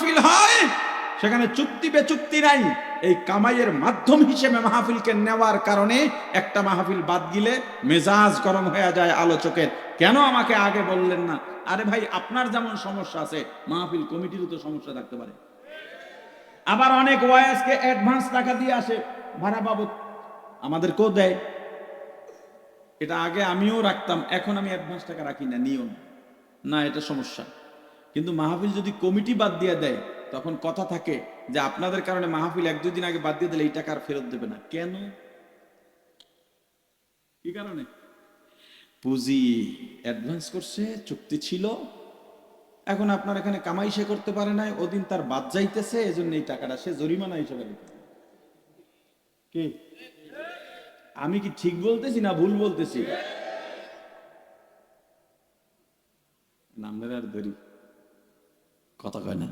মাহফিল হয় সেখানে চুক্তি বেচুক্তি নাই, এই কামাইয়ের মাধ্যম হিসেবে মাহফিলকে নেওয়ার কারণে একটা মাহফিল বাদ গেলে মেজাজ গরম হয়ে যায় আলোচকের, কেন আমাকে আগে বললেন না? আরে ভাই, আপনার যেমন সমস্যা আছে মাহফিল কমিটিরও তো সমস্যা থাকতে পারে। আবার অনেক ওয়াইজকে অ্যাডভান্স টাকা দিয়ে আসে ভাড়া বাবদ, আমাদেরকেও দেয়। এটা আগে আমিও রাখতাম, এখন আমি অ্যাডভান্স টাকা রাখি না, নিয়ম না, এটা সমস্যা। কিন্তু মাহফিল যদি কমিটি বাদ দিয়ে দেয় তখন কথা থাকে যে আপনাদের কারণে মাহফিল 1-2 দিন আগে বাদ দিয়ে দিলে এই টাকা আর ফেরত দেবে না। কেন? কি কারণে? পুঁজি অ্যাডভান্স করছে, চুক্তি ছিল, এখন আপনার এখানে কামাই সে করতে পারে নাই, ওদিন তার বাদ যাইতেছে, এজন্য এই টাকাটা সে জরিমানা হিসেবে দিতে। কি আমি কি ঠিক বলতেছি না ভুল বলতেছি? নামদের আর ধরি, কথা কয় না।